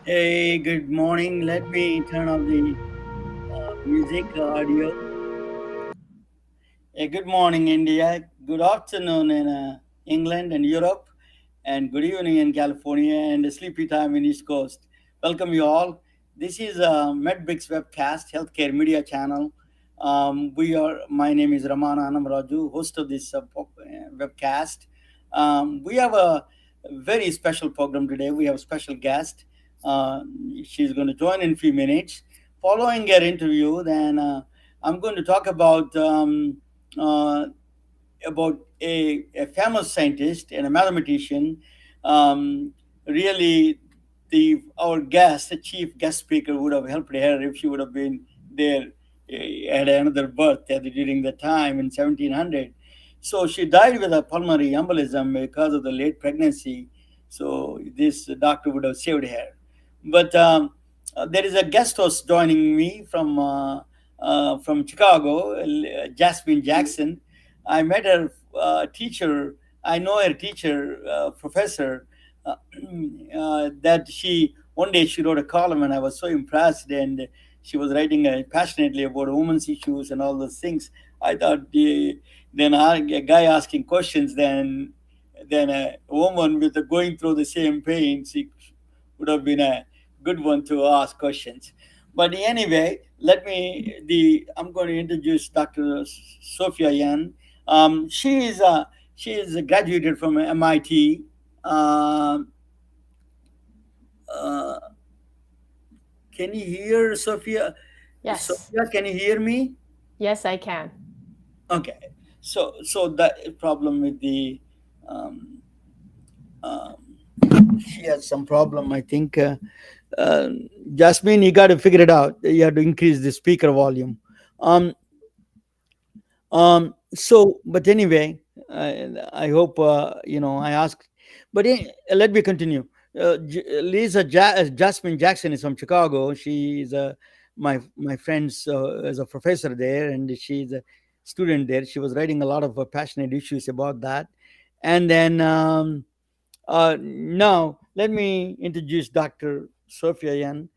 Hey, good morning. Let me turn off the music audio. Hey, good morning, India. Good afternoon in England and Europe, and good evening in California, and a sleepy time in East Coast. Welcome you all. This is MedBix webcast, healthcare media channel. My name is Ramana Anamraju, host of this webcast. We have a very special program today. We have a special guest. Uh, she's going to join in a few minutes. Following her interview, then I'm going to talk uh, about a famous scientist and a mathematician. Um, Really, the our guest, the chief guest speaker, would have helped her if she would have been there at another birth during the time in 1700. So she died with a pulmonary embolism because of the late pregnancy. So this doctor would have saved her. But there is a guest host joining me from Chicago, Jasmine Jackson. I met her teacher. I know her teacher, professor. Uh, that she one day she wrote a column, and I was so impressed. And she was writing passionately about women's issues and all those things. I thought a guy asking questions, then a woman with going through the same pain, she would have been a good one to ask questions. But anyway, I'm going to introduce Dr. Sophia Yan. She is graduated from MIT. Uh, uh, can you hear Sophia? Yes. Sophia, can you hear me? Yes, I can. Okay. So that problem with the um, um, she has some problem. I think uh, Jasmine, you got to figure it out. You have to increase the speaker volume. Um, but anyway, I hope I asked. But let me continue. Jasmine Jackson is from Chicago. She is my friend's as a professor there, and she's a student there. She was writing a lot of passionate issues about that, and then. Now, let me introduce Dr. Sophia Yan.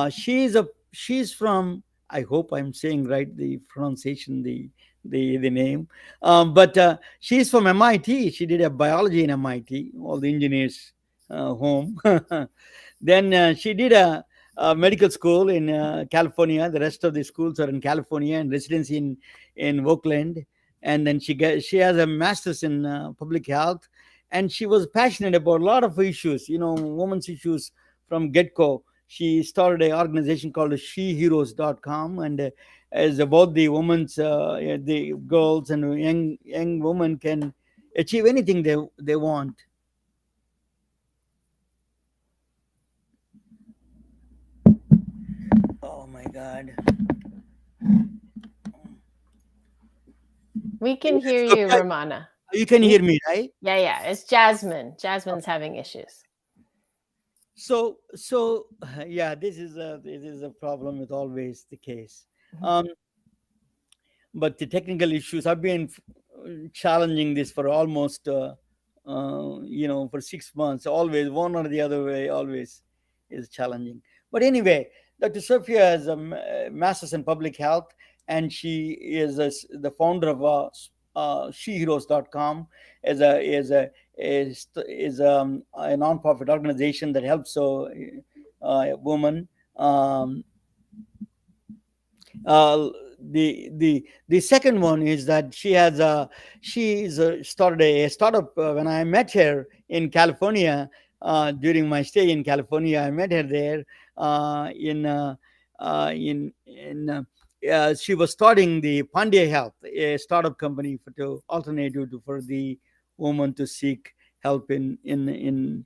She's from. I hope I'm saying right the pronunciation, the name. But she's from MIT. She did a biology in MIT. All the engineers home. Then she did a medical school in California. The rest of the schools are in California and residency in Oakland. And then she has a master's in public health, and she was passionate about a lot of issues, women's issues from get-go. She started an organization called sheheroes.com, and is about the women's the girls and young women can achieve anything they want. Oh my god. We can hear you, Sophia, Ramana. you can We hear me, right? Yeah, it's Jasmine. Jasmine's having issues. So yeah, this is a problem with always the case. um but the technical issues, I've been challenging this for almost for 6 months. Always one or the other way, always is challenging. But anyway, Dr. Sophia has a master's in public health, and she is the founder of sheheroes.com. Is a non-profit organization that helps women. um, uh, the second one is that she's started a startup. When I met her in California, during my stay in California, I met her there in she was starting the Pandya Health, a startup company to alternative for the woman to seek help in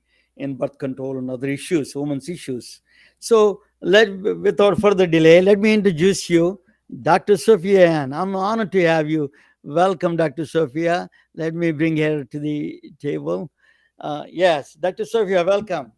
birth control and other issues, women's issues. So without further delay, let me introduce you, Dr. Sophia Ann. I'm honored to have you. Welcome, Dr. Sophia. Let me bring her to the table. Yes, Dr. Sophia, welcome.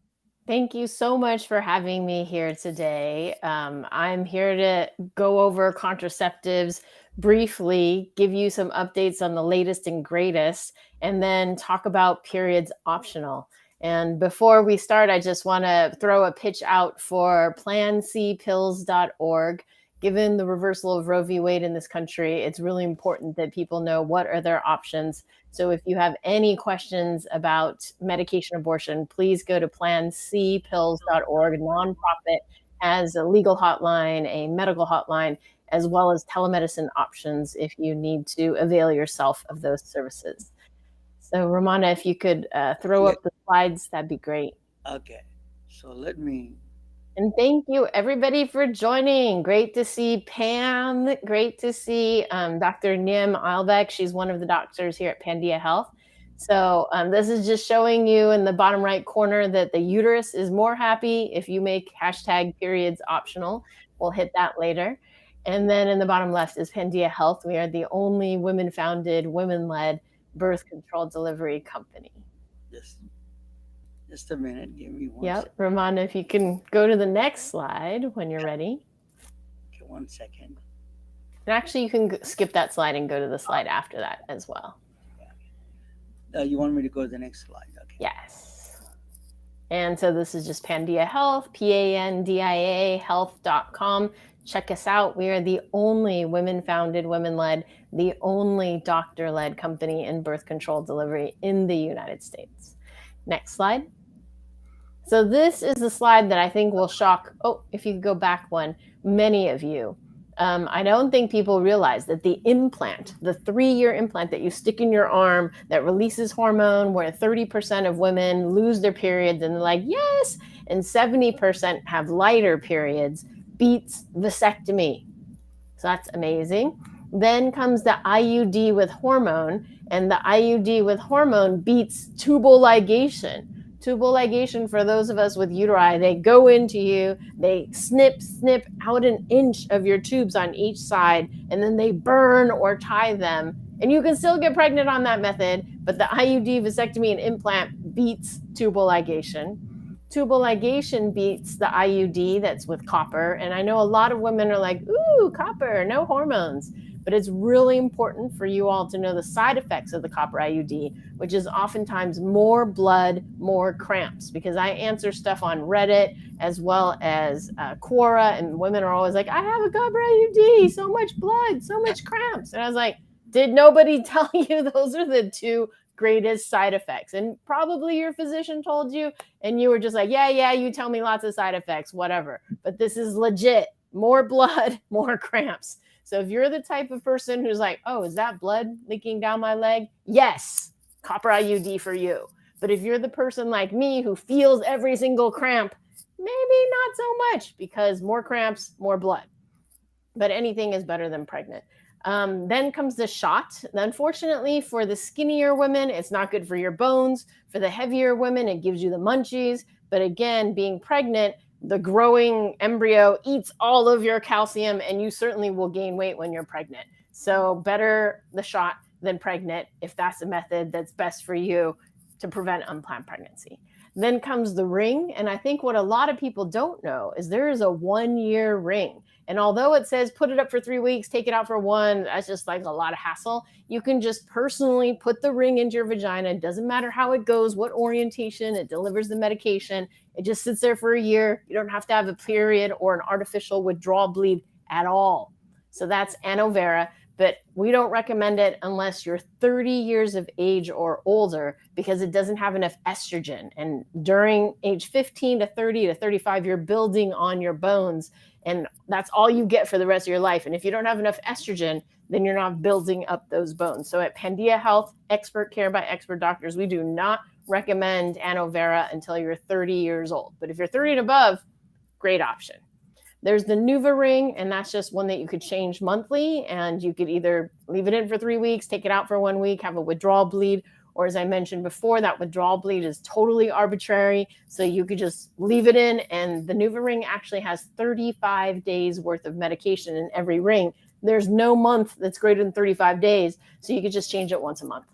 Thank you so much for having me here today. I'm here to go over contraceptives briefly, give you some updates on the latest and greatest, and then talk about periods optional. And before we start, I just want to throw a pitch out for plancpills.org. Given the reversal of Roe v. Wade in this country, it's really important that people know what are their options. So if you have any questions about medication abortion, please go to plancpills.org. Nonprofit has a legal hotline, a medical hotline, as well as telemedicine options if you need to avail yourself of those services. So, Romana, if you could throw Yeah. up the slides, that'd be great. Okay. So let me. And thank you, everybody, for joining. Great to see Pam. Great to see Dr. Nim Eilbeck. She's one of the doctors here at Pandia Health. So this is just showing you in the bottom right corner that the uterus is more happy if you make #periods optional. We'll hit that later. And then in the bottom left is Pandia Health. We are the only women-founded, women-led birth control delivery company. Just a minute. Give me one Yep. second. Romana, if you can go to the next slide when you're ready. Okay, 1 second. And actually, you can skip that slide and go to the slide after that as well. You want me to go to the next slide? Okay. Yes. And so this is just Pandia Health, PANDIA health.com. Check us out. We are the only women-founded, women-led, the only doctor-led company in birth control delivery in the United States. Next slide. So this is the slide that I think will shock, if you could go back one, many of you. I don't think people realize that the implant, the 3-year implant that you stick in your arm that releases hormone, where 30% of women lose their periods and they're like, yes, and 70% have lighter periods, beats vasectomy. So that's amazing. Then comes the IUD with hormone, and the IUD with hormone beats tubal ligation. Tubal ligation, for those of us with uteri, they go into you, they snip out an inch of your tubes on each side, and then they burn or tie them. And you can still get pregnant on that method, but the IUD vasectomy and implant beats tubal ligation. Tubal ligation beats the IUD that's with copper. And I know a lot of women are like, ooh, copper, no hormones. But it's really important for you all to know the side effects of the copper IUD, which is oftentimes more blood, more cramps. Because I answer stuff on Reddit as well as Quora, and women are always like, I have a copper IUD, so much blood, so much cramps. And I was like, did nobody tell you those are the 2 greatest side effects? And probably your physician told you, and you were just like, yeah, you tell me lots of side effects, whatever. But this is legit. More blood, more cramps. So if you're the type of person who's like, oh, is that blood leaking down my leg? Yes, copper IUD for you. But if you're the person like me who feels every single cramp, maybe not so much, because more cramps, more blood. But anything is better than pregnant. Then comes the shot. Unfortunately, for the skinnier women, it's not good for your bones. For the heavier women, it gives you the munchies. But again, being pregnant, the growing embryo eats all of your calcium, and you certainly will gain weight when you're pregnant. So better the shot than pregnant if that's a method that's best for you to prevent unplanned pregnancy. Then comes the ring. And I think what a lot of people don't know is there is a 1-year ring. And although it says put it up for 3 weeks, take it out for 1, that's just like a lot of hassle. You can just personally put the ring into your vagina. It doesn't matter how it goes, what orientation, it delivers the medication. It just sits there for a year. You don't have to have a period or an artificial withdrawal bleed at all. So that's Anovera, but we don't recommend it unless you're 30 years of age or older, because it doesn't have enough estrogen. And during age 15 to 30 to 35, you're building on your bones, and that's all you get for the rest of your life. And if you don't have enough estrogen, then you're not building up those bones. So at Pandia Health, expert care by expert doctors, we do not recommend Anovera until you're 30 years old. But if you're 30 and above, great option. There's the Nuva ring, and that's just one that you could change monthly, and you could either leave it in for 3 weeks, take it out for 1 week, have a withdrawal bleed, or as I mentioned before, that withdrawal bleed is totally arbitrary, so you could just leave it in, and the Nuva ring actually has 35 days worth of medication in every ring. There's no month that's greater than 35 days, so you could just change it once a month.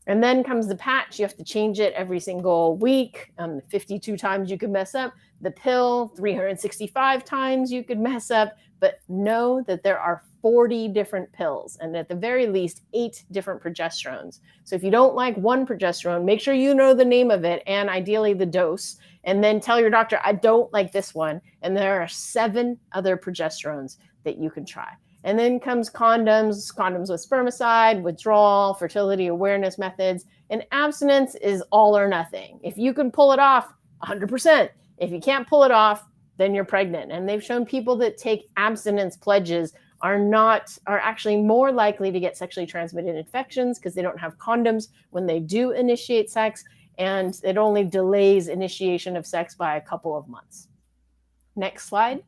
And then comes the patch. You have to change it every single week. 52 times you could mess up. The pill, 365 times you could mess up. But know that there are 40 different pills, and at the very least 8 different progesterones. So if you don't like one progesterone, make sure you know the name of it and ideally the dose, and then tell your doctor, I don't like this one. And there are 7 other progesterones that you can try. And then comes condoms with spermicide, withdrawal, fertility awareness methods, and abstinence is all or nothing. If you can pull it off, 100%. If you can't pull it off, then you're pregnant. And they've shown people that take abstinence pledges are actually more likely to get sexually transmitted infections because they don't have condoms when they do initiate sex, and it only delays initiation of sex by a couple of months. Next slide.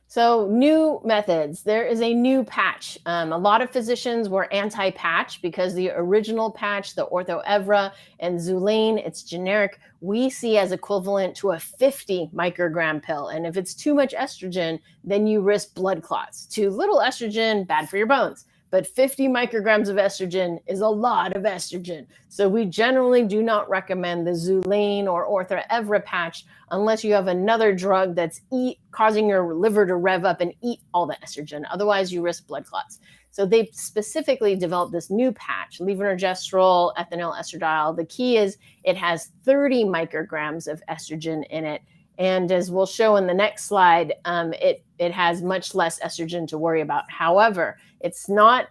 So new methods. There is a new patch. A lot of physicians were anti-patch because the original patch, the Ortho Evra and Xulane, it's generic, we see as equivalent to a 50 microgram pill. And if it's too much estrogen, then you risk blood clots. Too little estrogen, bad for your bones. But 50 micrograms of estrogen is a lot of estrogen. So we generally do not recommend the Xulane or Ortho Evra patch unless you have another drug that's causing your liver to rev up and eat all the estrogen. Otherwise, you risk blood clots. So they specifically developed this new patch, levonorgestrel, ethinyl estradiol. The key is it has 30 micrograms of estrogen in it. And as we'll show in the next slide, it has much less estrogen to worry about. However, it's not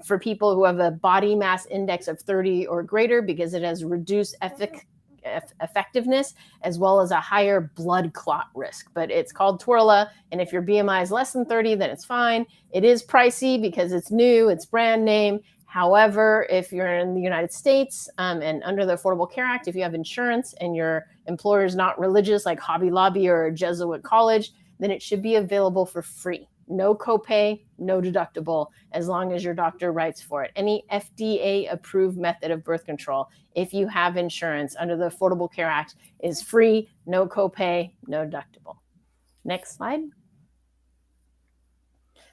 for people who have a body mass index of 30 or greater because it has reduced effectiveness as well as a higher blood clot risk. But it's called Twirla, and if your BMI is less than 30, then it's fine. It is pricey because it's new, it's brand name. However, if you're in the United States and under the Affordable Care Act, if you have insurance and your employer is not religious like Hobby Lobby or a Jesuit college, then it should be available for free. No copay, no deductible, as long as your doctor writes for it. Any FDA-approved method of birth control, if you have insurance under the Affordable Care Act, is free, no copay, no deductible. Next slide.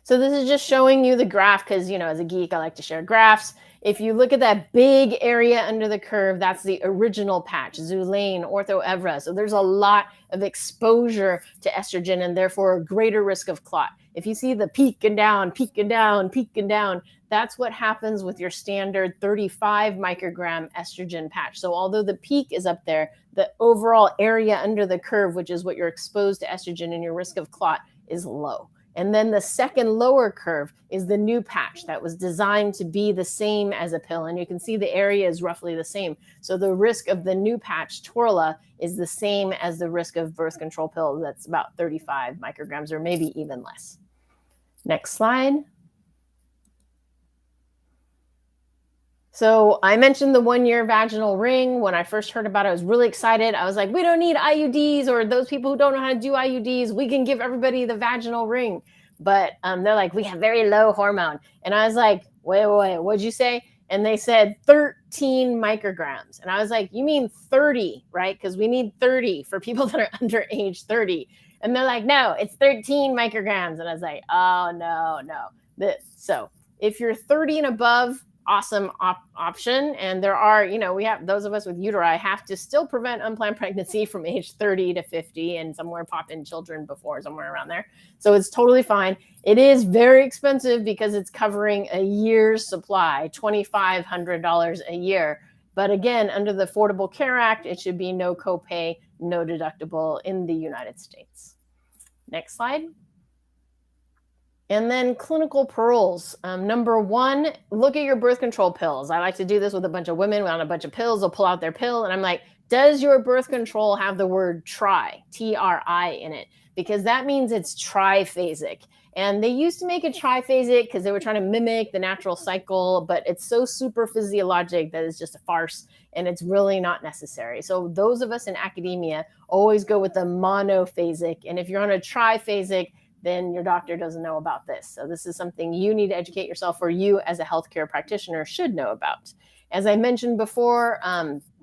So this is just showing you the graph because, as a geek, I like to share graphs. If you look at that big area under the curve, that's the original patch, Xulane, Ortho Evra. So there's a lot of exposure to estrogen and therefore a greater risk of clot. If you see the peak and down, peak and down, peak and down, that's what happens with your standard 35 microgram estrogen patch. So although the peak is up there, the overall area under the curve, which is what you're exposed to estrogen and your risk of clot, is low. And then the second lower curve is the new patch that was designed to be the same as a pill. And you can see the area is roughly the same. So the risk of the new patch, Twirla, is the same as the risk of birth control pill. That's about 35 micrograms or maybe even less. Next slide. So I mentioned the 1-year vaginal ring. When I first heard about it, I was really excited. I was like, we don't need IUDs, or those people who don't know how to do IUDs, we can give everybody the vaginal ring. But they're like, we have very low hormone. And I was like, wait, what'd you say? And they said 13 micrograms. And I was like, you mean 30, right? Because we need 30 for people that are under age 30. And they're like, no, it's 13 micrograms. And I was like, oh, no. So if you're 30 and above, awesome option. And there are, we have those of us with uteri have to still prevent unplanned pregnancy from age 30 to 50 and somewhere pop in children before, somewhere around there. So it's totally fine. It is very expensive because it's covering a year's supply, $2,500 a year. But again, under the Affordable Care Act, it should be no copay, no deductible in the United States. Next slide. And then clinical pearls. Number 1, look at your birth control pills. I like to do this with a bunch of women on a bunch of pills. They'll pull out their pill and I'm like, does your birth control have the word tri, T-R-I in it? Because that means it's triphasic. And they used to make it triphasic because they were trying to mimic the natural cycle, but it's so super physiologic that it's just a farce and it's really not necessary. So those of us in academia always go with the monophasic. And if you're on a triphasic, then your doctor doesn't know about this. So this is something you need to educate yourself, or you as a healthcare practitioner should know about. As I mentioned before,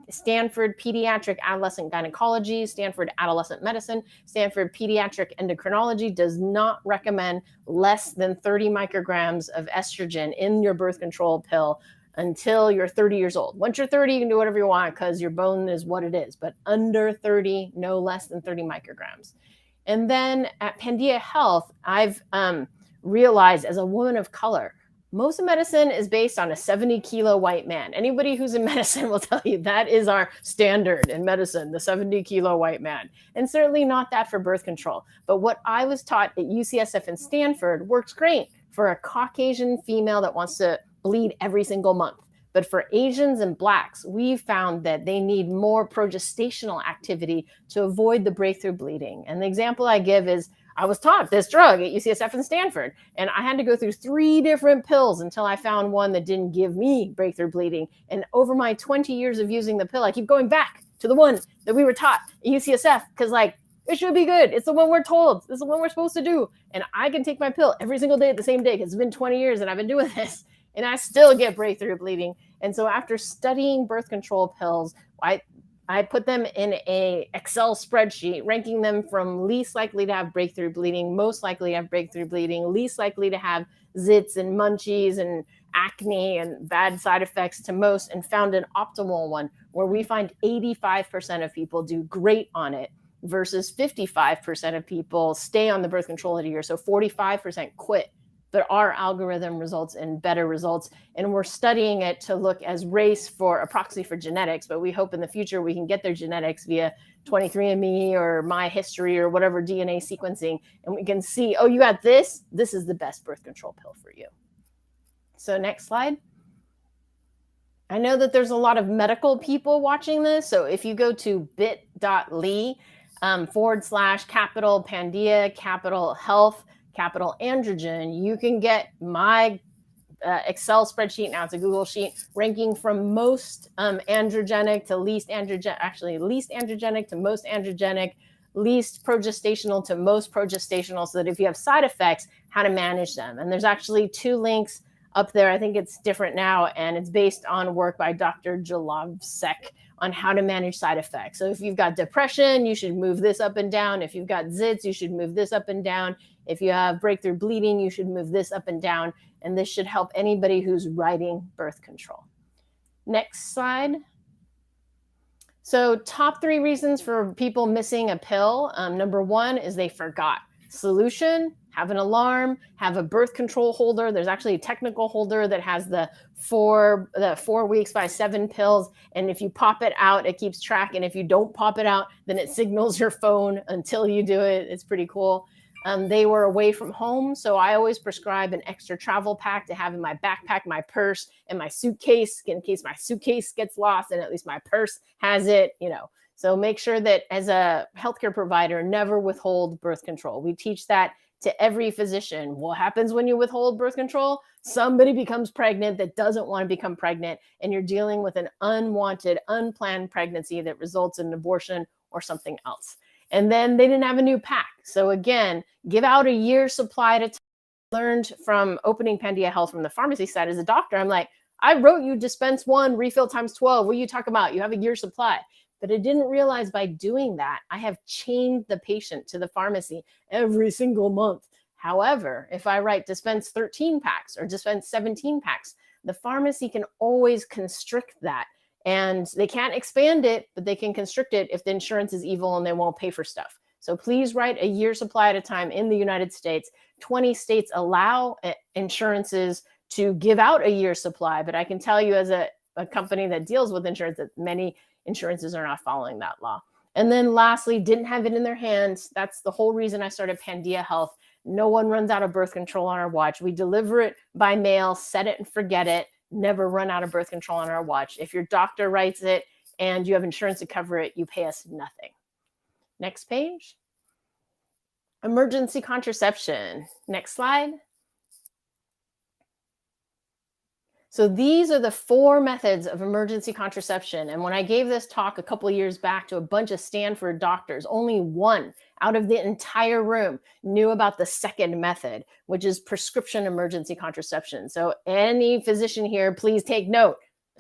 Stanford Pediatric Adolescent Gynecology, Stanford Adolescent Medicine, Stanford Pediatric Endocrinology does not recommend less than 30 micrograms of estrogen in your birth control pill until you're 30 years old. Once you're 30, you can do whatever you want because your bone is what it is. But under 30, no less than 30 micrograms. And then at Pandia Health, I've realized as a woman of color, most of medicine is based on a 70-kilo white man. Anybody who's in medicine will tell you that is our standard in medicine, the 70-kilo white man. And certainly not that for birth control. But what I was taught at UCSF and Stanford works great for a Caucasian female that wants to bleed every single month. But for Asians and Blacks, we've found that they need more progestational activity to avoid the breakthrough bleeding. And the example I give is I was taught this drug at UCSF and Stanford, and I had to go through 3 different pills until I found one that didn't give me breakthrough bleeding. And over my 20 years of using the pill, I keep going back to the one that we were taught at UCSF because, like, it should be good. It's the one we're told. This is the one we're supposed to do. And I can take my pill every single day at the same day because it's been 20 years and I've been doing this, and I still get breakthrough bleeding. And so after studying birth control pills, I put them in a Excel spreadsheet, ranking them from least likely to have breakthrough bleeding, most likely to have breakthrough bleeding, least likely to have zits and munchies and acne and bad side effects to most, and found an optimal one where we find 85% of people do great on it versus 55% of people stay on the birth control at a year. So 45% quit. But our algorithm results in better results. And we're studying it to look as race for a proxy for genetics. But we hope in the future we can get their genetics via 23andMe or My History or whatever DNA sequencing. And we can see, oh, you got this. This is the best birth control pill for you. So next slide. I know that there's a lot of medical people watching this. So if you go to bit.ly /capital Pandia, capital Health, capital androgen, you can get my Excel spreadsheet. Now it's a Google sheet ranking from most androgenic to least androgenic, actually least androgenic to most androgenic, least progestational to most progestational, so that if you have side effects, how to manage them. And there's actually 2 links up there. I think it's different now, and it's based on work by Dr. Jalovsek on how to manage side effects. So if you've got depression, you should move this up and down. If you've got zits, you should move this up and down. If you have breakthrough bleeding, you should move this up and down. And this should help anybody who's writing birth control. Next slide. So top 3 reasons for people missing a pill. Number 1 is they forgot. Solution: have an alarm, have a birth control holder. There's actually a technical holder that has the 4 weeks by 7 pills. And if you pop it out, it keeps track. And if you don't pop it out, then it signals your phone until you do it. It's pretty cool. They were away from home, so I always prescribe an extra travel pack to have in my backpack, my purse, and my suitcase in case my suitcase gets lost, and at least my purse has it, So make sure that as a healthcare provider, never withhold birth control. We teach that to every physician. What happens when you withhold birth control? Somebody becomes pregnant that doesn't want to become pregnant, and you're dealing with an unwanted, unplanned pregnancy that results in an abortion or something else. And then they didn't have a new pack. So again, give out a year's supply at a time. Learned from opening Pandia Health from the pharmacy side as a doctor. I'm like, I wrote you dispense 1, refill times 12. What are you talking about? You have a year's supply. But I didn't realize by doing that, I have chained the patient to the pharmacy every single month. However, if I write dispense 13 packs or dispense 17 packs, the pharmacy can always constrict that. And they can't expand it, but they can constrict it if the insurance is evil and they won't pay for stuff. So please write a year's supply at a time in the United States. 20 states allow insurances to give out a year's supply, but I can tell you as a company that deals with insurance that many insurances are not following that law. And then lastly, didn't have it in their hands. That's the whole reason I started Pandia Health. No one runs out of birth control on our watch. We deliver it by mail, set it and forget it. Never run out of birth control on our watch. If your doctor writes it and you have insurance to cover it, you pay us nothing. Next page. Emergency contraception. Next slide. So these are the 4 methods of emergency contraception. And when I gave this talk a couple of years back to a bunch of Stanford doctors, only 1 out of the entire room knew about the second method, which is prescription emergency contraception. So any physician here, please take note.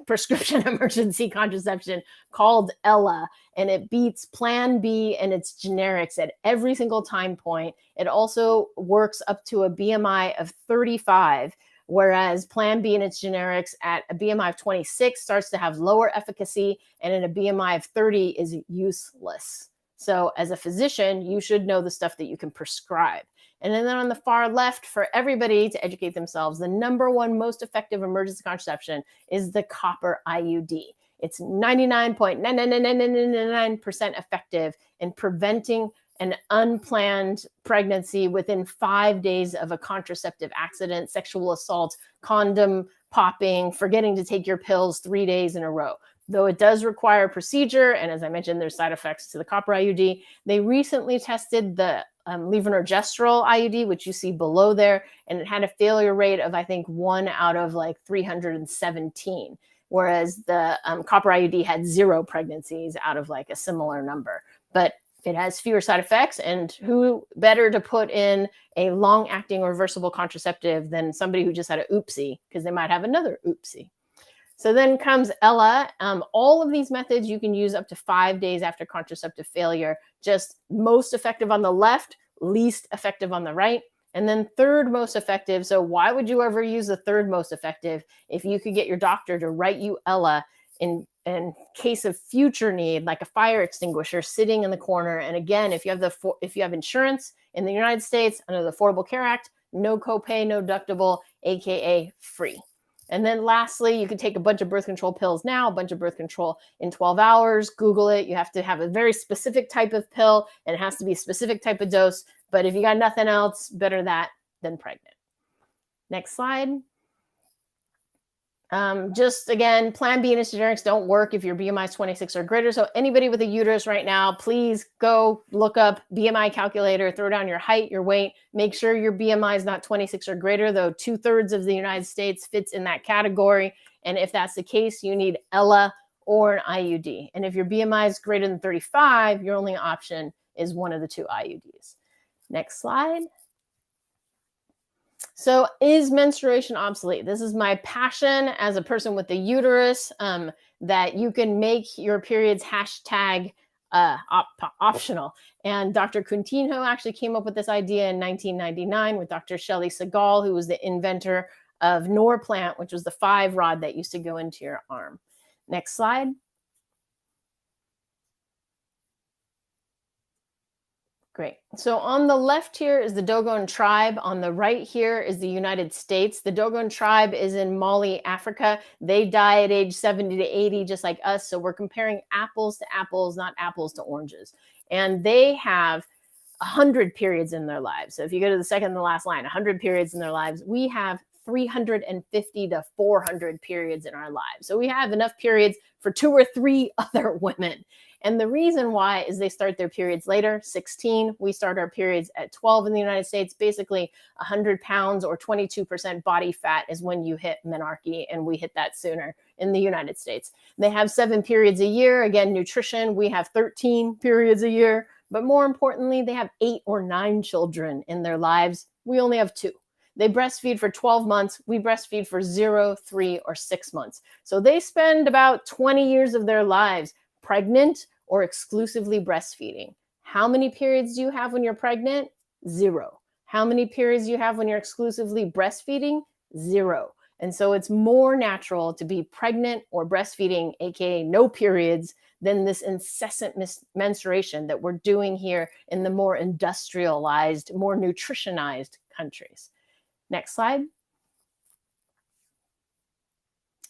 Prescription emergency contraception called Ella, and it beats Plan B and its generics at every single time point. It also works up to a BMI of 35. Whereas Plan B and its generics at a BMI of 26 starts to have lower efficacy, and at a BMI of 30 is useless. So as a physician, you should know the stuff that you can prescribe. And then on the far left, for everybody to educate themselves, the number one most effective emergency contraception is the copper IUD. It's 99.99999% effective in preventing an unplanned pregnancy within 5 days of a contraceptive accident, sexual assault, condom popping, forgetting to take your pills 3 days in a row. Though it does require procedure, and as I mentioned, there's side effects to the copper IUD, they recently tested the levonorgestrel IUD, which you see below there, and it had a failure rate of, I think, 1 out of like 317, whereas the copper IUD had 0 pregnancies out of like a similar number. But it has fewer side effects, and who better to put in a long-acting reversible contraceptive than somebody who just had an oopsie, because they might have another oopsie. So then comes Ella. All of these methods you can use up to 5 days after contraceptive failure, just most effective on the left, least effective on the right, and then third most effective. So why would you ever use the third most effective if you could get your doctor to write you Ella in case of future need, like a fire extinguisher sitting in the corner? And again, if you have insurance in the United States under the Affordable Care Act, no copay, no deductible, aka free. And then lastly, you can take a bunch of birth control pills now, a bunch of birth control in 12 hours. Google it. You have to have a very specific type of pill, and it has to be a specific type of dose. But if you got nothing else, better that than pregnant. Next slide. Just again, Plan B and generics don't work if your BMI is 26 or greater. So anybody with a uterus right now, please go look up BMI calculator, throw down your height, your weight, make sure your BMI is not 26 or greater, though 2/3 of the United States fits in that category. And if that's the case, you need Ella or an IUD. And if your BMI is greater than 35, your only option is one of the 2 IUDs. Next slide. So is menstruation obsolete? This is my passion as a person with a uterus, that you can make your periods hashtag optional. And Dr. Coutinho actually came up with this idea in 1999 with Dr. Shelley Segal, who was the inventor of Norplant, which was the 5 rod that used to go into your arm. Next slide. Great. So on the left here is the Dogon tribe. On the right here is the United States. The Dogon tribe is in Mali, Africa. They die at age 70 to 80, just like us. So we're comparing apples to apples, not apples to oranges. And they have 100 periods in their lives. So if you go to the second and the last line, 100 periods in their lives, we have 350 to 400 periods in our lives. So we have enough periods for 2 or 3 other women. And the reason why is they start their periods later, 16. We start our periods at 12 in the United States. Basically, 100 pounds or 22% body fat is when you hit menarche, and we hit that sooner in the United States. They have 7 periods a year. Again, nutrition, we have 13 periods a year. But more importantly, they have 8 or 9 children in their lives. We only have 2. They breastfeed for 12 months. We breastfeed for 0, 3, or 6 months. So they spend about 20 years of their lives pregnant or exclusively breastfeeding. How many periods do you have when you're pregnant? 0. How many periods do you have when you're exclusively breastfeeding? 0. And so it's more natural to be pregnant or breastfeeding, aka no periods, than this incessant menstruation that we're doing here in the more industrialized, more nutritionized countries. Next slide.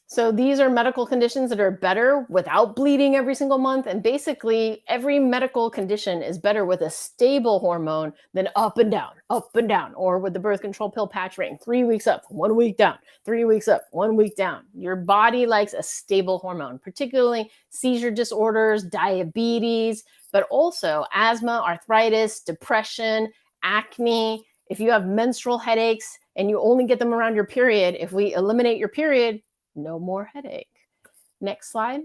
So these are medical conditions that are better without bleeding every single month. And basically, every medical condition is better with a stable hormone than up and down, or with the birth control pill patch ring, 3 weeks up, 1 week down, 3 weeks up, 1 week down. Your body likes a stable hormone, particularly seizure disorders, diabetes, but also asthma, arthritis, depression, acne. If you have menstrual headaches and you only get them around your period, if we eliminate your period, no more headache. Next slide.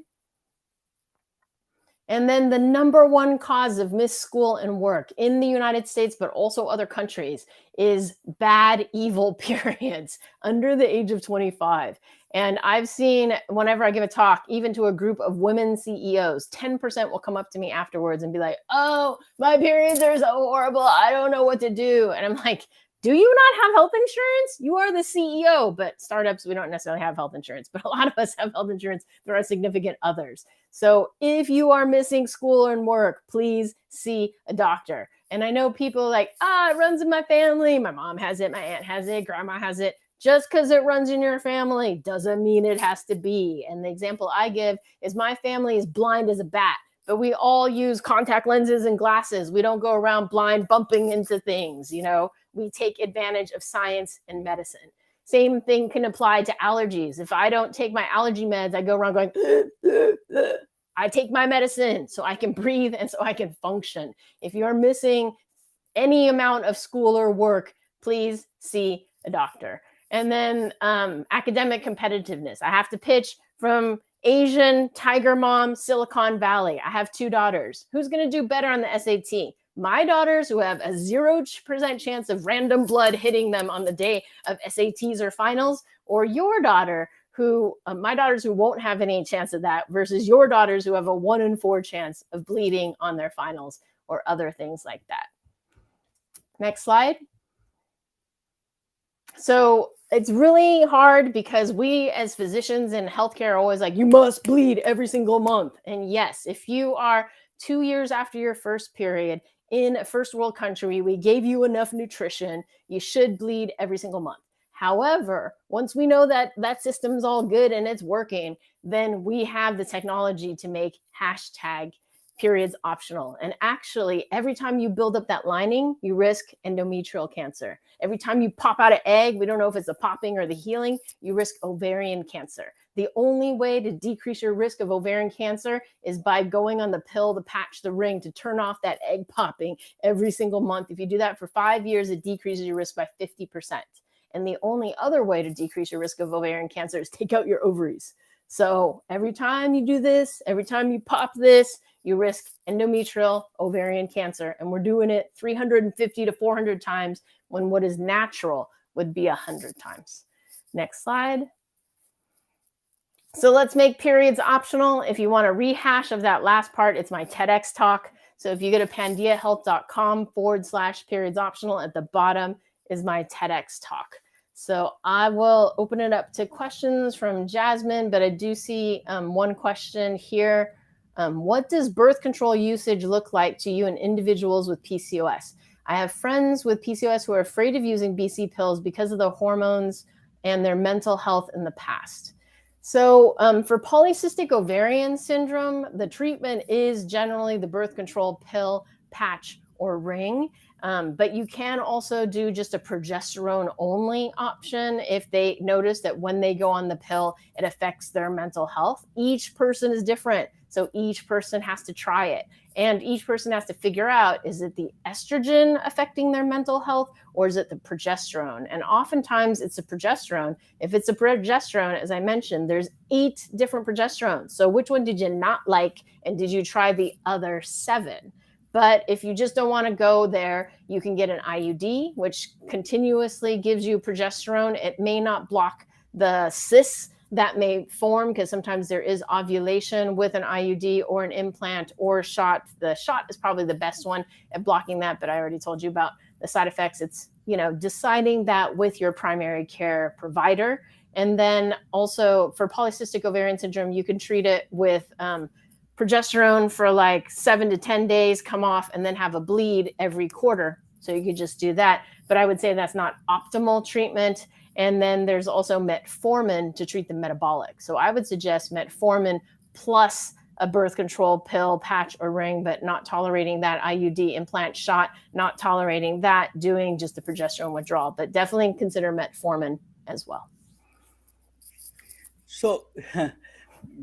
And then the number one cause of missed school and work in the United States, but also other countries, is bad, evil periods under the age of 25. And I've seen, whenever I give a talk, even to a group of women CEOs, 10% will come up to me afterwards and be like, oh, my periods are so horrible. I don't know what to do. And I'm like, Do you not have health insurance? You are the CEO, but startups, we don't necessarily have health insurance, but a lot of us have health insurance. There are significant others. So if you are missing school and work, please see a doctor. And I know people like, it runs in my family. My mom has it, my aunt has it, grandma has it. Just because it runs in your family doesn't mean it has to be. And the example I give is my family is blind as a bat, but we all use contact lenses and glasses. We don't go around blind bumping into things, we take advantage of science and medicine. Same thing can apply to allergies. If I don't take my allergy meds, I go around going, I take my medicine so I can breathe and so I can function. If you're missing any amount of school or work, please see a doctor. And then academic competitiveness. I have to pitch from Asian, Tiger Mom, Silicon Valley. I have 2 daughters. Who's going to do better on the SAT? My daughters, who have a 0% chance of random blood hitting them on the day of SATs or finals, or your daughter, who my daughters who won't have any chance of that, versus your daughters who have a 1 in 4 chance of bleeding on their finals or other things like that. Next slide. So it's really hard because we as physicians in healthcare are always like, you must bleed every single month. And yes, if you are 2 years after your first period in a first world country, we gave you enough nutrition, you should bleed every single month. However, once we know that that system's all good and it's working, then we have the technology to make hashtag periods optional. And actually, every time you build up that lining, you risk endometrial cancer. Every time you pop out an egg, we don't know if it's the popping or the healing, you risk ovarian cancer. The only way to decrease your risk of ovarian cancer is by going on the pill, the patch, the ring to turn off that egg popping every single month. If you do that for 5 years, it decreases your risk by 50%. And the only other way to decrease your risk of ovarian cancer is take out your ovaries. So every time you do this, every time you pop this, you risk endometrial ovarian cancer. And we're doing it 350 to 400 times when what is natural would be 100 times. Next slide. So let's make periods optional. If you want a rehash of that last part, it's my TEDx talk. So if you go to pandiahealth.com/periods optional, at the bottom is my TEDx talk. So I will open it up to questions from Jasmine, but I do see one question here. What does birth control usage look like to you in individuals with PCOS? I have friends with PCOS who are afraid of using BC pills because of the hormones and their mental health in the past. So for polycystic ovarian syndrome, the treatment is generally the birth control pill, patch, or ring. But you can also do just a progesterone only option if they notice that when they go on the pill, it affects their mental health. Each person is different, so each person has to try it. And each person has to figure out, is it the estrogen affecting their mental health or is it the progesterone? And oftentimes it's the progesterone. If it's a progesterone, as I mentioned, there's 8 different progesterones. So which one did you not like? And did you try the other 7? But if you just don't want to go there, you can get an IUD, which continuously gives you progesterone. It may not block the cysts that may form because sometimes there is ovulation with an IUD or an implant or a shot. The shot is probably the best one at blocking that, but I already told you about the side effects. It's, deciding that with your primary care provider. And then also for polycystic ovarian syndrome, you can treat it with progesterone for like 7 to 10 days, come off, and then have a bleed every quarter. So you could just do that. But I would say that's not optimal treatment. And then there's also metformin to treat the metabolic. So I would suggest metformin plus a birth control pill, patch, or ring, but not tolerating that IUD implant shot, not tolerating that, doing just the progesterone withdrawal. But definitely consider metformin as well. So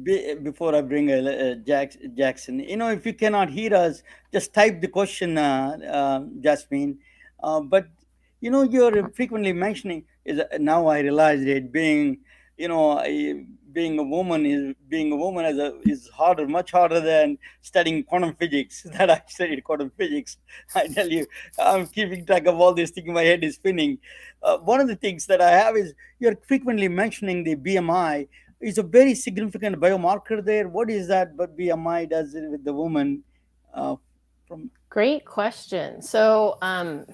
before I bring Jackson, if you cannot hear us, just type the question, Jasmine. But you're frequently mentioning is now I realize it being a woman is harder, much harder than studying quantum physics. That I studied quantum physics. I tell you, I'm keeping track of all this thing. My head is spinning. One of the things that I have is you're frequently mentioning the BMI is a very significant biomarker there. What is that? But BMI does it with the woman. Great question. So,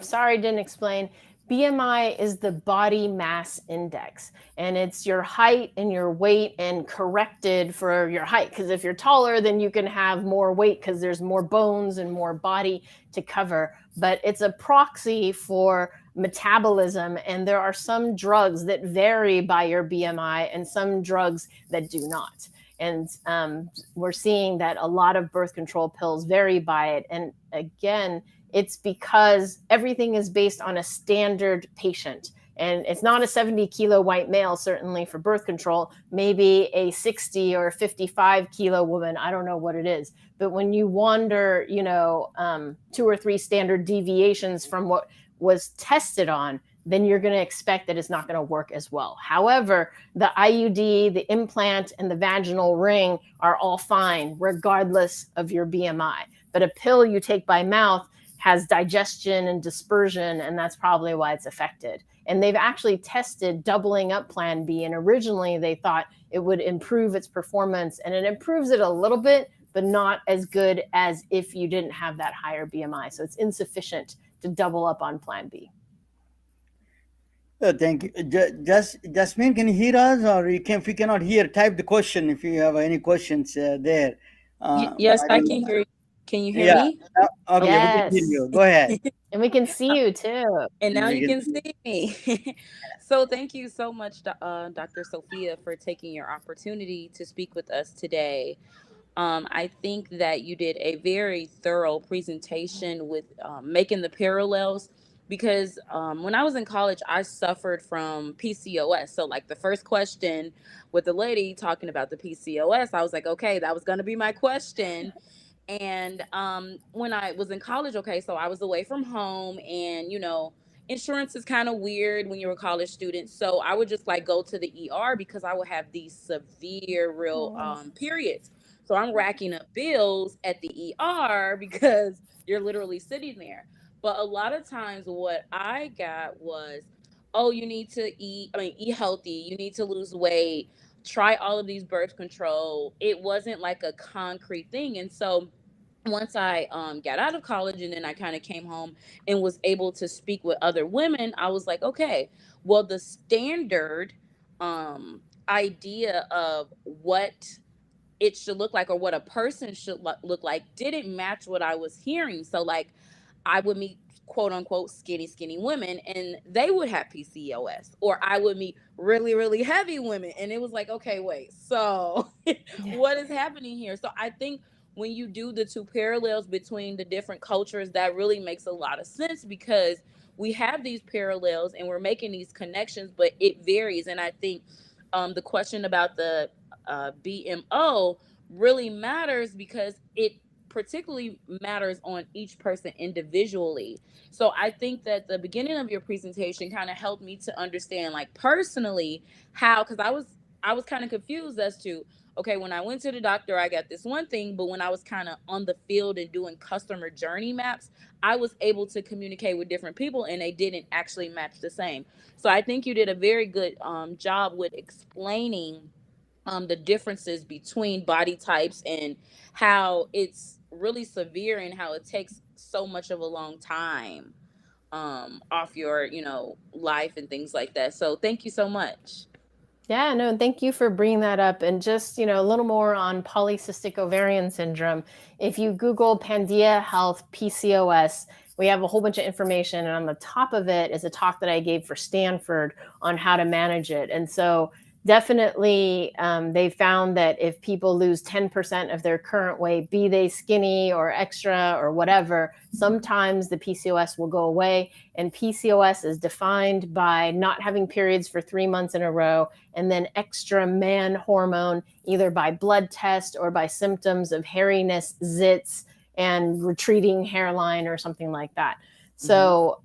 sorry, I didn't explain. BMI is the body mass index, and it's your height and your weight and corrected for your height. Because if you're taller, then you can have more weight because there's more bones and more body to cover. But it's a proxy for metabolism, and there are some drugs that vary by your BMI and some drugs that do not. And we're seeing that a lot of birth control pills vary by it. And again, it's because everything is based on a standard patient. And it's not a 70-kilo white male, certainly for birth control, maybe a 60 or 55-kilo woman. I don't know what it is. But when you wander, 2 or 3 standard deviations from what was tested on, then you're going to expect that it's not going to work as well. However, the IUD, the implant, and the vaginal ring are all fine, regardless of your BMI. But a pill you take by mouth has digestion and dispersion, and that's probably why it's affected. And they've actually tested doubling up Plan B, and originally they thought it would improve its performance, and it improves it a little bit, but not as good as if you didn't have that higher BMI. So it's insufficient to double up on Plan B. Thank you. Jasmine, can you hear us, or if you cannot hear, type the question if you have any questions there. But Yes, I I don't can know. hear you. Can you hear Yeah. me? Okay, we can hear Yes. you. Go ahead. And we can see you too. And now We you can can see. see me. So thank you so much, Dr. Sophia, for taking your opportunity to speak with us today. I think that you did a very thorough presentation with making the parallels because when I was in college, I suffered from PCOS. So, like the first question with the lady talking about the PCOS, I was like, okay, that was going to be my question. And when I was in college, okay, so I was away from home, and insurance is kind of weird when you're a college student. So I would just like go to the ER because I would have these severe, real periods. So I'm racking up bills at the ER because you're literally sitting there. But a lot of times, what I got was, oh, you need to eat, I mean, eat healthy, you need to lose weight, try all of these birth control. It wasn't like a concrete thing. And so once I got out of college and then I kind of came home and was able to speak with other women, I was like, okay, well, the standard idea of what it should look like or what a person should look like didn't match what I was hearing. So, like, I would meet quote unquote skinny women and they would have PCOS, or I would meet really heavy women and it was like, okay, wait, so Yeah. what is happening here? So I think when you do the two parallels between the different cultures, that really makes a lot of sense because we have these parallels and we're making these connections, but it varies. And I think the question about the BMO really matters because it particularly matters on each person individually. So I think that the beginning of your presentation kind of helped me to understand, like, personally, how, because I was kind of confused as to, okay, when I went to the doctor I got this one thing, but when I was kind of on the field and doing customer journey maps, I was able to communicate with different people and they didn't actually match the same. So I think you did a very good job with explaining the differences between body types and how it's really severe and how it takes so much of a long time off your life and things like that. So thank you so much. Yeah, no, thank you for bringing that up. And just, a little more on polycystic ovarian syndrome. If you Google Pandia Health PCOS, we have a whole bunch of information. And on the top of it is a talk that I gave for Stanford on how to manage it. And so definitely they found that if people lose 10% of their current weight, be they skinny or extra or whatever, sometimes the PCOS will go away. And PCOS is defined by not having periods for 3 months in a row, and then extra man hormone, either by blood test or by symptoms of hairiness, zits, and retreating hairline or something like that. So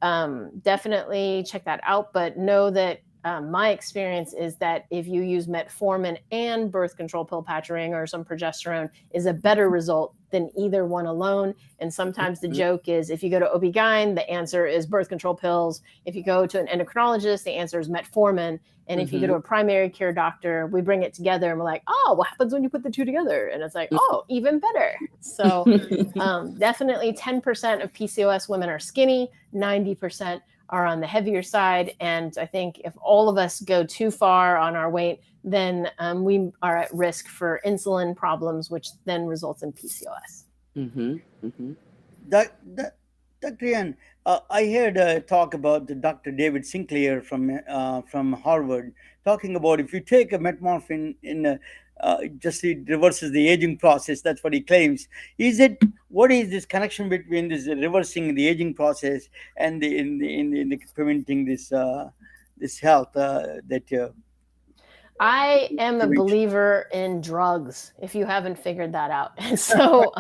definitely check that out, but know that my experience is that if you use metformin and birth control pill patching or some progesterone is a better result than either one alone. And sometimes the joke is if you go to OB-GYN, the answer is birth control pills. If you go to an endocrinologist, the answer is metformin. And if you go to a primary care doctor, we bring it together and we're like, oh, what happens when you put the two together? And it's like, oh, even better. So definitely 10% of PCOS women are skinny, 90% are on the heavier side. And I think if all of us go too far on our weight, then we are at risk for insulin problems, which then results in PCOS. Mm-hmm. Mm-hmm. That, Dr. Ian, I heard talk about the Dr. David Sinclair from Harvard talking about if you take a metformin just it reverses the aging process. That's what he claims. Is it what is this connection between this reversing the aging process and in the preventing this health that I am a prevention? believer in drugs, if you haven't figured that out. And so,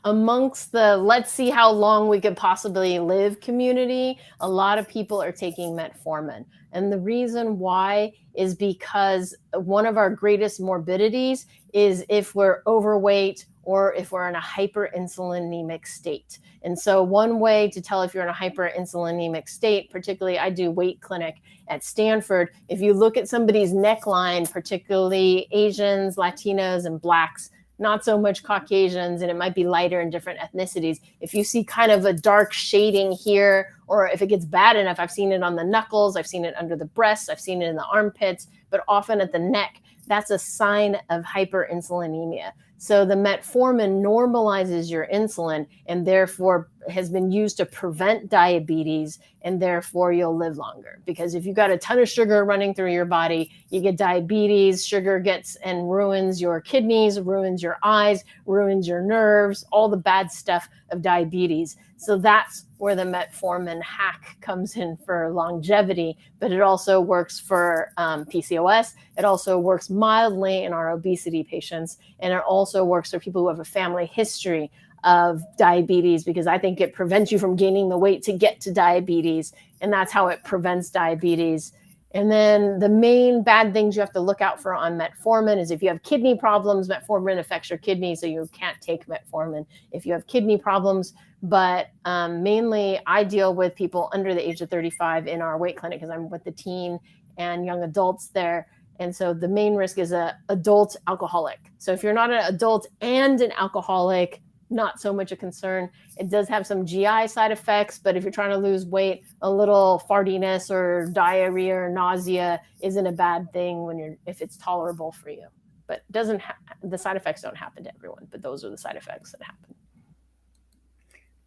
amongst the let's see how long we could possibly live community, a lot of people are taking metformin. And the reason why is because one of our greatest morbidities is if we're overweight or if we're in a hyperinsulinemic state. And so, one way to tell if you're in a hyperinsulinemic state, particularly I do weight clinic at Stanford, if you look at somebody's neckline, particularly Asians, Latinos, and Blacks, not so much Caucasians, and it might be lighter in different ethnicities. If you see kind of a dark shading here, or if it gets bad enough, I've seen it on the knuckles, I've seen it under the breasts, I've seen it in the armpits, but often at the neck, that's a sign of hyperinsulinemia. So the metformin normalizes your insulin and therefore has been used to prevent diabetes, and therefore you'll live longer. Because if you've got a ton of sugar running through your body, you get diabetes, sugar gets and ruins your kidneys, ruins your eyes, ruins your nerves, all the bad stuff of diabetes. So that's where the metformin hack comes in for longevity, but it also works for PCOS. It also works mildly in our obesity patients, and it also works for people who have a family history of diabetes, because I think it prevents you from gaining the weight to get to diabetes, and that's how it prevents diabetes. And then the main bad things you have to look out for on metformin is if you have kidney problems, metformin affects your kidney, so you can't take metformin if you have kidney problems. But mainly I deal with people under the age of 35 in our weight clinic because I'm with the teen and young adults there. And so the main risk is an adult alcoholic. So if you're not an adult and an alcoholic, not so much a concern. It does have some GI side effects, but if you're trying to lose weight, a little fartiness or diarrhea or nausea isn't a bad thing if it's tolerable for you. But the side effects don't happen to everyone, but those are the side effects that happen.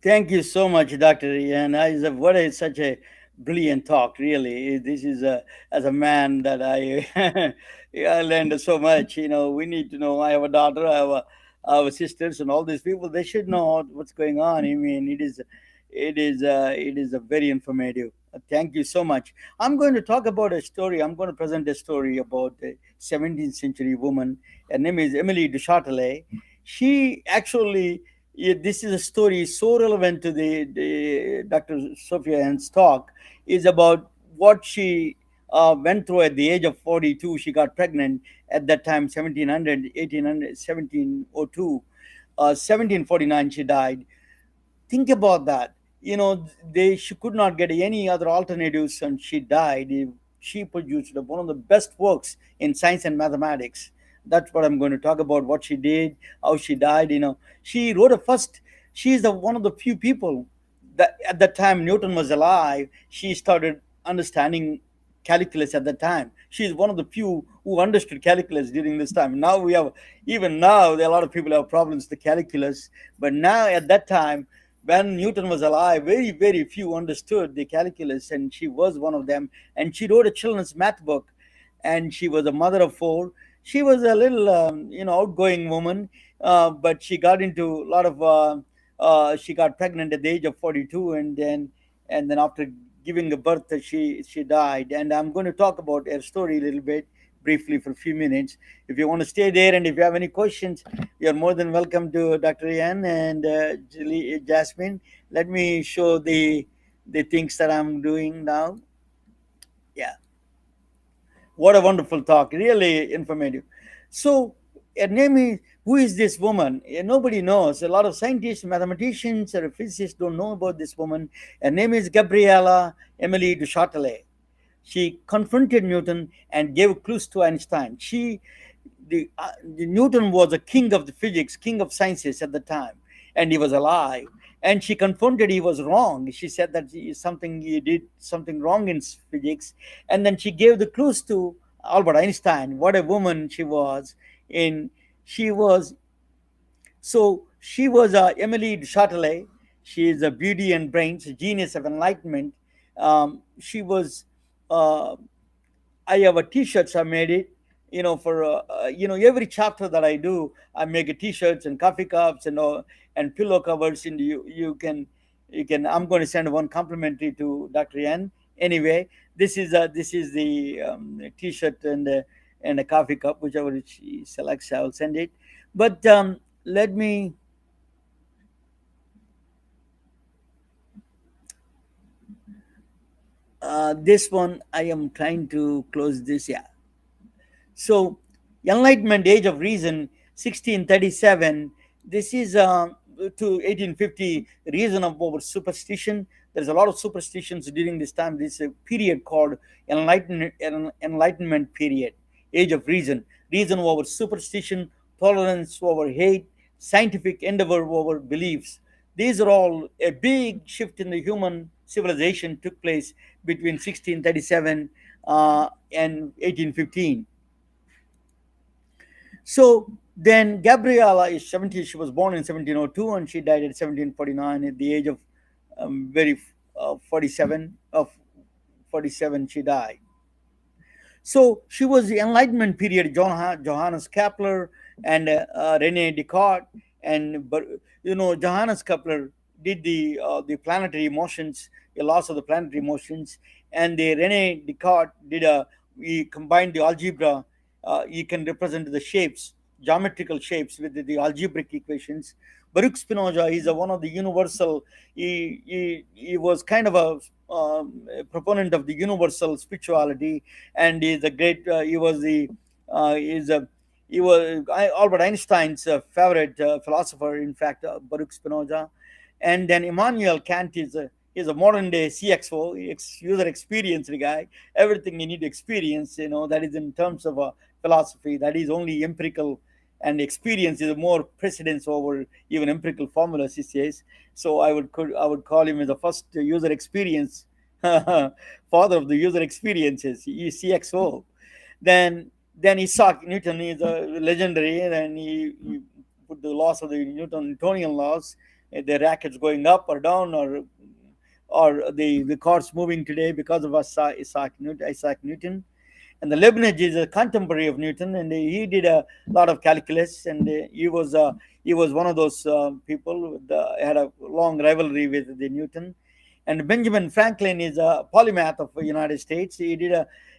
Thank you so much, Dr. Ian. Such a brilliant talk, really. This is as a man that I learned so much. We need to know. I have a daughter, I have sisters, and all these people. They should know what's going on. I mean, it is a very informative. Thank you so much. I'm going to talk about a story. I'm going to present a story about a 17th century woman. Her name is Emilie du Châtelet. She actually, yeah, this is a story so relevant to the Dr. Sophia Ann's talk, is about what she went through at the age of 42. She got pregnant at that time, 1700, 1800, 1702. 1749, she died. Think about that. She could not get any other alternatives, and she died. She produced one of the best works in science and mathematics. That's what I'm going to talk about. What she did, how she died. She wrote a first. She is one of the few people that at that time Newton was alive. She started understanding calculus at that time. She is one of the few who understood calculus during this time. Now we have, even now, there are a lot of people who have problems with the calculus. But now, at that time, when Newton was alive, very, very few understood the calculus, and she was one of them. And she wrote a children's math book, and she was a mother of four. She was a little, outgoing woman, but she got into a lot of. She got pregnant at the age of 42, and then after giving a birth, she died. And I'm going to talk about her story a little bit briefly for a few minutes. If you want to stay there, and if you have any questions, you're more than welcome to Dr. Ian and Jasmine. Let me show the things that I'm doing now. Yeah, what a wonderful talk, really informative. So her name is, who is this woman? Nobody knows. A lot of scientists, mathematicians, or physicists don't know about this woman. Her name is Gabriella Emilie du Châtelet. She confronted Newton and gave clues to Einstein. The Newton was a king of the physics, king of sciences at the time, and he was alive. and she confronted he was wrong. She said that something he did something wrong in physics, and then she gave the clues to Albert Einstein. What a woman she was! In she was so she was Emilie de Châtelet. She is a beauty and brains, a genius of enlightenment. She was uh, I have a T-shirts. I made it, for every chapter that I do, I make a T-shirts and coffee cups and pillow covers. And you can. I'm going to send one complimentary to Dr. Yan. Anyway, this is the T-shirt and a coffee cup, whichever she selects. I'll send it. But let me. This one I am trying to close this. Yeah. So, Enlightenment, Age of Reason, 1637. This is to 1850, reason of over superstition. There's a lot of superstitions during this time. This is a period called Enlightenment period, Age of Reason. Reason over superstition, tolerance over hate, scientific endeavor over beliefs. These are all a big shift in the human civilization took place between 1637 and 1815. So then Gabriella is 70. She was born in 1702 and she died at 1749 at the age of very 47 of 47 she died. So she was the Enlightenment period. Johannes Kepler and Rene Descartes, and but Johannes Kepler did the planetary motions, the laws of the planetary motions, and the Rene Descartes did a he combined the algebra. You can represent the shapes, geometrical shapes with the algebraic equations. Baruch Spinoza is one of the universal. He was kind of a proponent of the universal spirituality, and is a great. He was the is a he was Albert Einstein's favorite philosopher. In fact, Baruch Spinoza, and then Immanuel Kant is a modern day CXO, user experience guy. Everything you need to experience, that is in terms of philosophy. That is only empirical, and experience is more precedence over even empirical formulas. He says. So I would call him as the first user experience father of the user experiences, CXO. Then Isaac Newton is a legendary, and he put the laws of the Newtonian laws, the rackets going up or down, or the cars moving today because of Isaac Newton. And the Leibniz is a contemporary of Newton, and he did a lot of calculus, and he was one of those people had a long rivalry with the Newton. And Benjamin Franklin is a polymath of the United States. He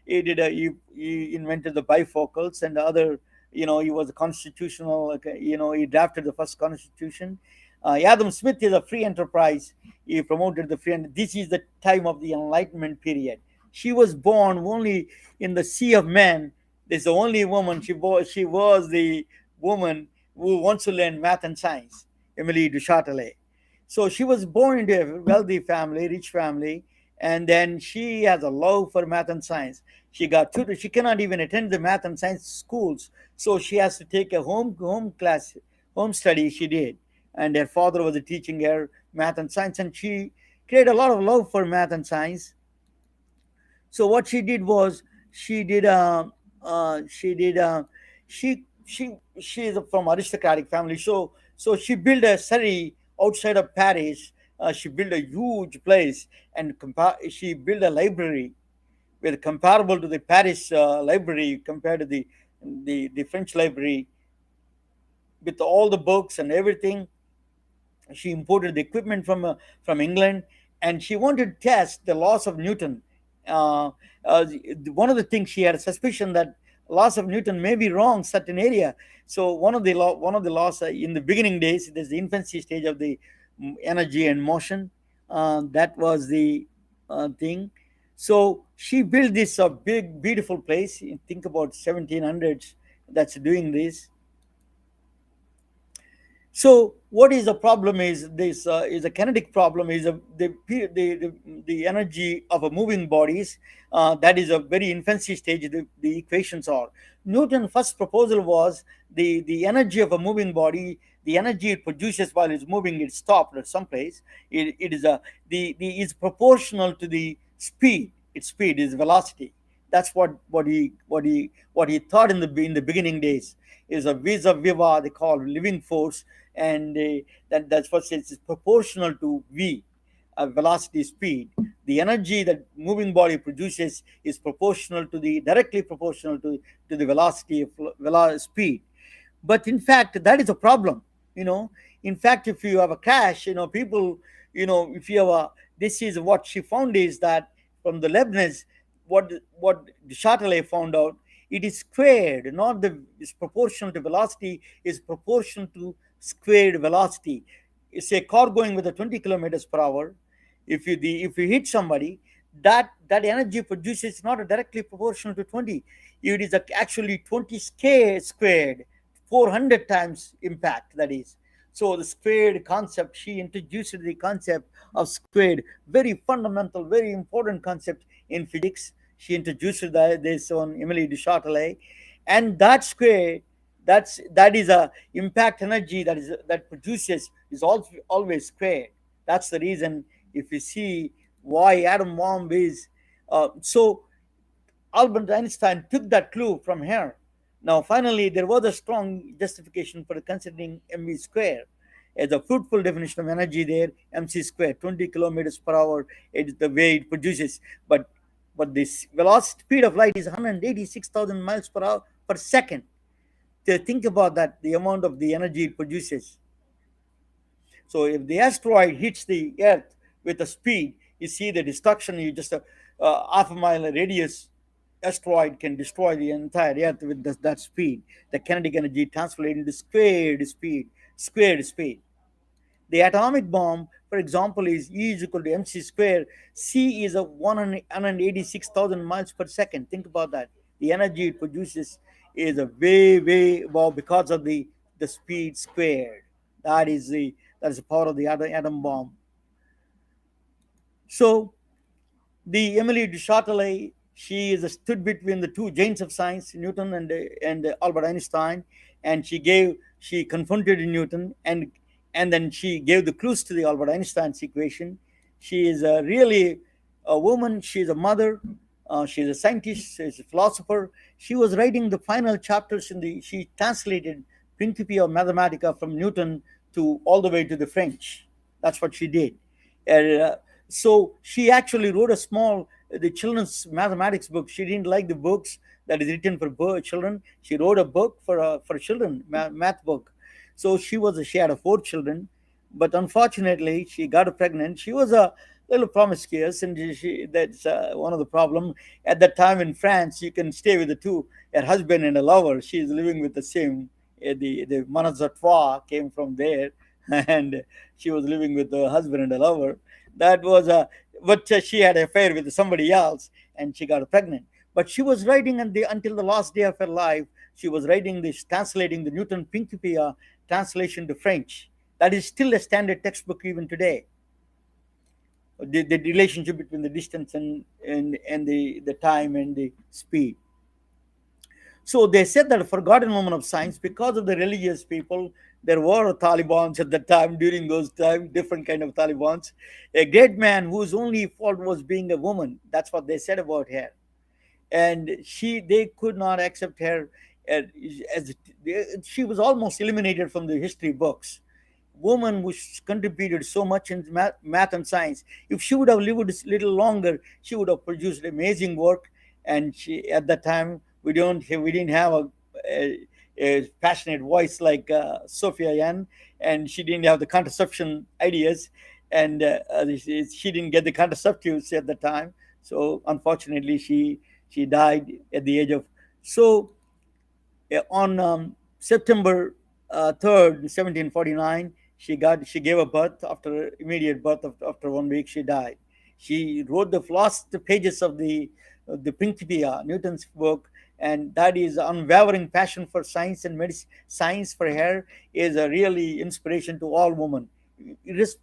invented the bifocals and the other. He was a constitutional. He drafted the first constitution. Adam Smith is a free enterprise. He promoted the free. And this is the time of the Enlightenment period. She was born only in the sea of men. There's the only woman. She was the woman who wants to learn math and science, Emilie de Châtelet. So she was born into a wealthy family, rich family, and then she has a love for math and science. She got tutored. She cannot even attend the math and science schools, so she has to take a home class, home study. She did, and her father was teaching her math and science, and she created a lot of love for math and science. So what she did was she did she did she is from aristocratic family. So she built a city outside of Paris. She built a huge place, and she built a library with comparable to the Paris library compared to the French library, with all the books and everything. She imported the equipment from England, and she wanted to test the laws of Newton. Uh, One of the things, she had a suspicion that laws of Newton may be wrong certain area. So one of the laws in the beginning days, there's the infancy stage of the energy and motion. That was the thing. So she built this big beautiful place. Think about 1700s. That's doing this. So what is the problem is this is a kinetic problem is the energy of a moving bodies, that is a very infancy stage. The equations are Newton's first proposal was the energy of a moving body, the energy it produces while it's moving, it stopped at some place. It is a the is proportional to the speed. Its speed is velocity. That's what he thought in the beginning days, is a vis a viva, they call living force. And that's what it's proportional to v, velocity, speed. The energy that moving body produces is proportional to the directly proportional to the velocity of speed. But in fact, that is a problem. you know in fact, if you have a crash, people, if you have a this is what she found is that from the Leibniz, what the Chatelet found out, it is squared, not the is proportional to velocity, is proportional to squared velocity. It's a car going with a 20 kilometers per hour. If you hit somebody, that energy produces not directly proportional to 20. It is actually 20 squared, 400 times impact, that is. So the squared concept, she introduced the concept of squared, very fundamental, very important concept in physics. She introduced this on Emilie de Chatelet. And that square, that is a impact energy that produces is also always squared. That's the reason. If you see why atom bomb is so, Albert Einstein took that clue from her. Now, finally, there was a strong justification for considering mv square as a fruitful definition of energy there. Mc square, 20 kilometers per hour, is the way it produces. But this velocity speed of light is 186,000 miles per hour per second. To think about that, the amount of the energy it produces. So if the asteroid hits the Earth with a speed, you see the destruction. You just half a mile radius asteroid can destroy the entire Earth with that speed. The kinetic energy translated into squared speed. Squared speed. The atomic bomb, for example, is E is equal to mc square. C is a 186,000 miles per second. Think about that. The energy it produces is a way above because of the speed squared. That is the power of the atom bomb. So the Emilie de Chatelet, she is stood between the two giants of science, Newton and Albert Einstein, and she confronted Newton, and then she gave the clues to the Albert Einstein's equation. She is really a woman. She is a mother. She's a scientist. She's a philosopher. She was writing the final chapters in the. She translated Principia Mathematica from Newton to all the way to the French. That's what she did. Uh, so she actually wrote a small the children's mathematics book. She didn't like the books that is written for children. She wrote a book for children, math book. So she had 4 children, but unfortunately she got pregnant. She was a little promiscuous, and that's one of the problem at that time in France. You can stay with the two, a husband and a lover. She is living with the same. The Manazatoire came from there, and she was living with the husband and a lover. That was a but she had an affair with somebody else, and she got pregnant. But she was writing until the last day of her life. She was writing this, translating the Newton Principia translation to French. That is still a standard textbook even today. The relationship between the distance and the time and the speed. So they said that a forgotten woman of science, because of the religious people, there were Talibans at the time, during those times, different kind of Talibans. A great man whose only fault was being a woman. That's what they said about her. And they could not accept her as, as she was almost eliminated from the history books. Woman who contributed so much in math and science. If she would have lived a little longer, she would have produced amazing work. And at that time, we didn't have a passionate voice like Sophia, and she didn't have the contraception ideas, and she didn't get the contraceptives at the time. So unfortunately, she died at the age of so on September 3rd, 1749, she gave a birth. After immediate birth, after 1 week, she died. She wrote the last pages of the Principia, Newton's book, and that is unwavering passion for science and medicine. Science for her is a really inspiration to all women. Irres-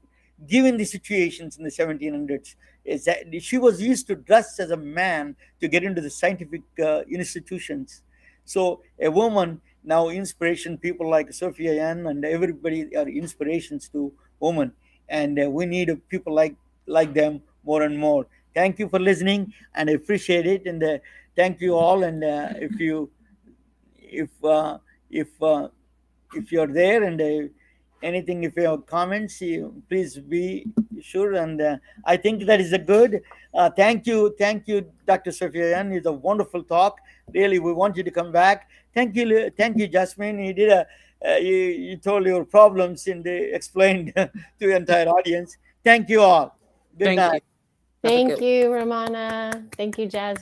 Given the situations in the 1700s, is that she was used to dress as a man to get into the scientific institutions. So a woman now inspiration, people like Sophia Yan and everybody are inspirations to women, and we need people like them more and more. Thank you for listening, and I appreciate it. And thank you all. And if uh, if uh, if you're there, and anything, if you have comments, please be sure. And I think that is a good. Thank you, Dr. Sophia Yan. It's a wonderful talk. Really, we want you to come back. Thank you, Jasmine. You did you told your problems and explained to the entire audience. Thank you all. Good Thank night. you. Have a good Thank you, Ramana. Thank you, Jasmine.